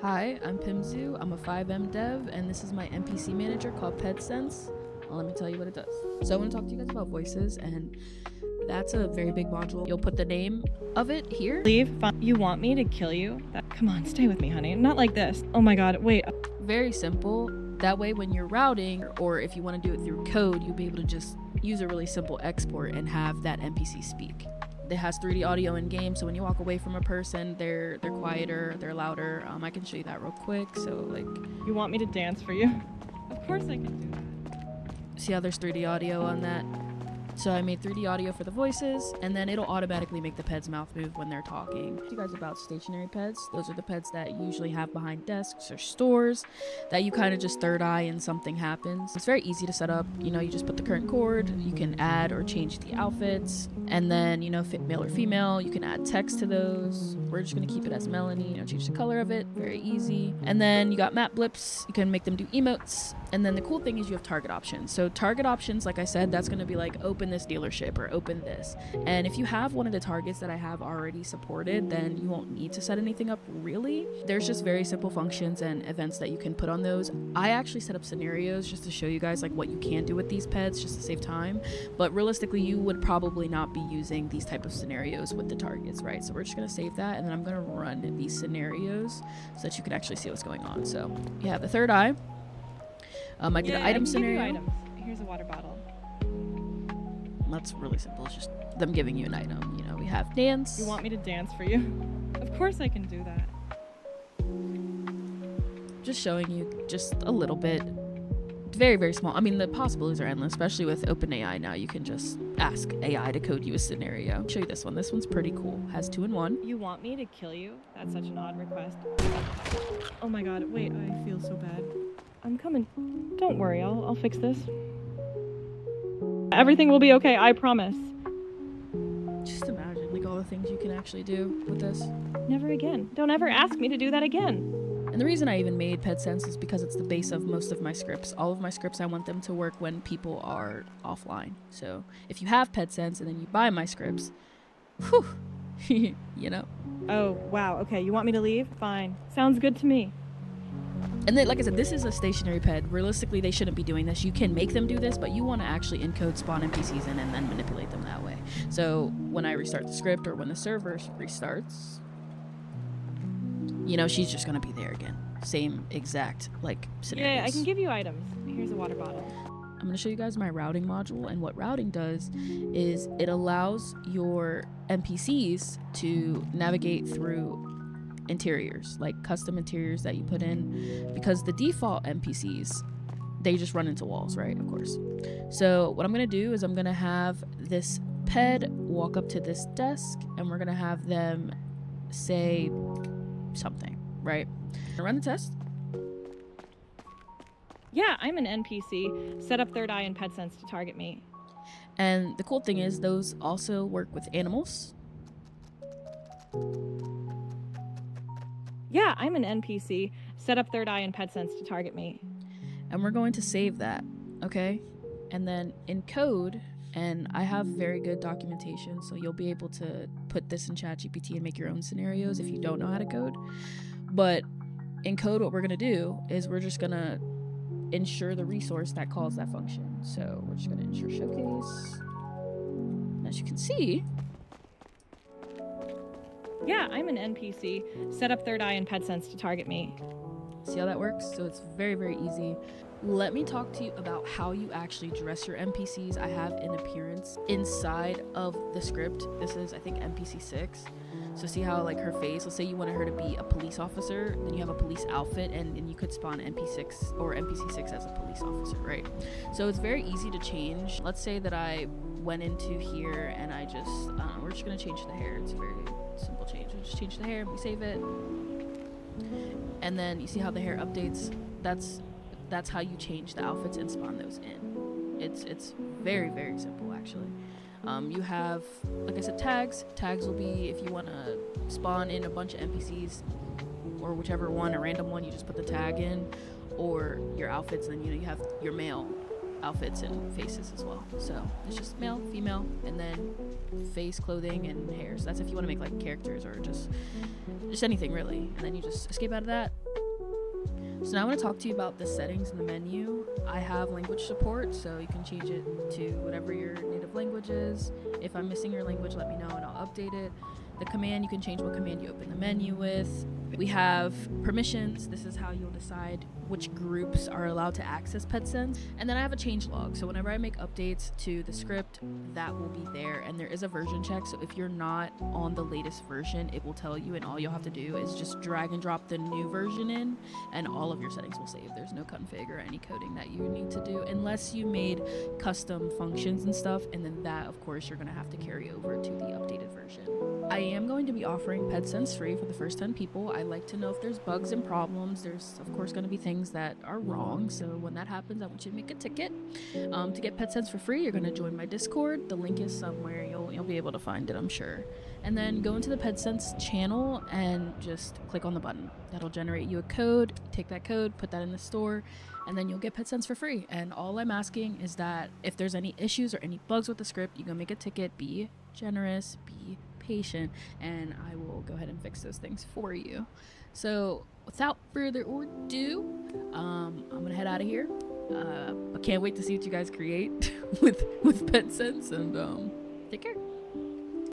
Hi, I'm Pimzu. I'm a FiveM dev, and this is my NPC manager called PedSense. Well, let me tell you what it does. So I want to talk to you guys about voices, and that's a very big module. You'll put the name of it here. Leave? You want me to kill you? Come on, stay with me, honey. Not like this. Oh my god, wait. Very simple. That way when you're routing, or if you want to do it through code, you'll be able to just use a really simple export and have that NPC speak. It has 3D audio in game, so when you walk away from a person, they're quieter, they're louder. I can show you that real quick. So like, You want me to dance for you? Of course I can do that. see how there's 3D audio on that? So I made 3D audio for the voices, and then it'll automatically make the ped's mouth move when they're talking. You guys about stationary peds. Those are the peds that you usually have behind desks or stores that you kind of just third eye and something happens. It's very easy to set up. You know, you just put the current chord, you can add or change the outfits, and then, you know, fit male or female. You can add text to those. We're just gonna keep it as Melanie, you know, change the color of it, very easy. And then you got map blips, you can make them do emotes. And then the cool thing is you have target options. So target options, like I said, that's gonna be like open this dealership or open this. And if you have one of the targets that I have already supported, then you won't need to set anything up really. There's just very simple functions and events that you can put on those. I actually set up scenarios just to show you guys like what you can do with these peds just to save time. But realistically, you would probably not be using these type of scenarios with the targets, right? So we're just gonna save that, and then I'm gonna run these scenarios so that you can actually see what's going on. So you have the third eye. I did an item scenario. Items. Here's a water bottle. That's really simple. It's just them giving you an item. You know, we have dance. You want me to dance for you? Of course I can do that. Just showing you just a little bit. Very, very small. I mean, the possibilities are endless, especially with OpenAI now. You can just ask AI to code you a scenario. I'll show you this one. This one's pretty cool. Has 2-in-1. You want me to kill you? That's such an odd request. Oh my god, wait, I feel so bad. I'm coming. Don't worry, I'll fix this. Everything will be okay, I promise. Just imagine like all the things you can actually do with this. Never again. Don't ever ask me to do that again. And the reason I even made PedSense is because it's the base of most of my scripts. All of my scripts, I want them to work when people are offline. So if you have PedSense and then you buy my scripts, whew, you know. Oh, wow, okay, you want me to leave? Fine. Sounds good to me. And then, like I said, this is a stationary ped. Realistically, they shouldn't be doing this. You can make them do this, but you want to actually encode spawn NPCs in and then manipulate them that way. So when I restart the script or when the server restarts, you know, she's just going to be there again. Same exact, like, scenarios. Yeah, I can give you items. Here's a water bottle. I'm going to show you guys my routing module, and what routing does is it allows your NPCs to navigate through interiors, like custom interiors that you put in, because the default NPCs, they just run into walls, right? Of course. So what I'm going to do is I'm going to have this ped walk up to this desk, and we're going to have them say something, right? Run the test. Yeah, I'm an NPC. Set up third eye and PedSense to target me. And the cool thing is those also work with animals. Yeah, I'm an NPC. Set up third eye and PedSense to target me. And we're going to save that, okay? And then in code, and I have very good documentation, so you'll be able to put this in ChatGPT and make your own scenarios if you don't know how to code. But in code, what we're gonna do is we're just gonna ensure the resource that calls that function. So we're just gonna ensure showcase. And as you can see, yeah, I'm an NPC. Set up third eye and PedSense to target me. see how that works? So it's very, very easy. Let me talk to you about how you actually dress your NPCs. I have an appearance inside of the script. This is, I think, NPC 6. So see how like her face, let's say you wanted her to be a police officer, then you have a police outfit, and you could spawn NPC6 or NPC6 as a police officer, right? So it's very easy to change. Let's say that I went into here and I just, we're just gonna change the hair. It's a very simple change. We'll just change the hair, we save it. And then you see how the hair updates? That's how you change the outfits and spawn those in. It's very, very simple actually. You have, like I said, tags. Tags will be if you want to spawn in a bunch of NPCs or whichever one, a random one, you just put the tag in, or your outfits, and then you have your male outfits and faces as well. So it's just male, female, and then face, clothing, and hair. So that's if you want to make like characters or just anything really. And then you just escape out of that, So now I want to talk to you about the settings in the menu. I have language support, so you can change it to whatever your native language is. If I'm missing your language, let me know and I'll update it. The command, you can change what command you open the menu with. We have permissions. This is how you'll decide which groups are allowed to access PedSense. And then I have a change log. So whenever I make updates to the script, that will be there. And there is a version check. So if you're not on the latest version, it will tell you. And all you'll have to do is just drag and drop the new version in, and all of your settings will save. There's no config or any coding that you need to do unless you made custom functions and stuff. And then that, of course, you're going to have to carry over to the updated version. I am going to be offering PedSense free for the first 10 people. I like to know if there's bugs and problems. There's, of course, going to be things that are wrong. So when that happens, I want you to make a ticket. To get PedSense for free, you're going to join my Discord. The link is somewhere. You'll be able to find it, I'm sure. And then go into the PedSense channel and just click on the button. That'll generate you a code. Take that code, put that in the store, and then you'll get PedSense for free. And all I'm asking is that if there's any issues or any bugs with the script, you go make a ticket. Be generous, be patient, and I will go ahead and fix those things for you. So without further ado, I'm gonna head out of here. I can't wait to see what you guys create with PedSense, and take care.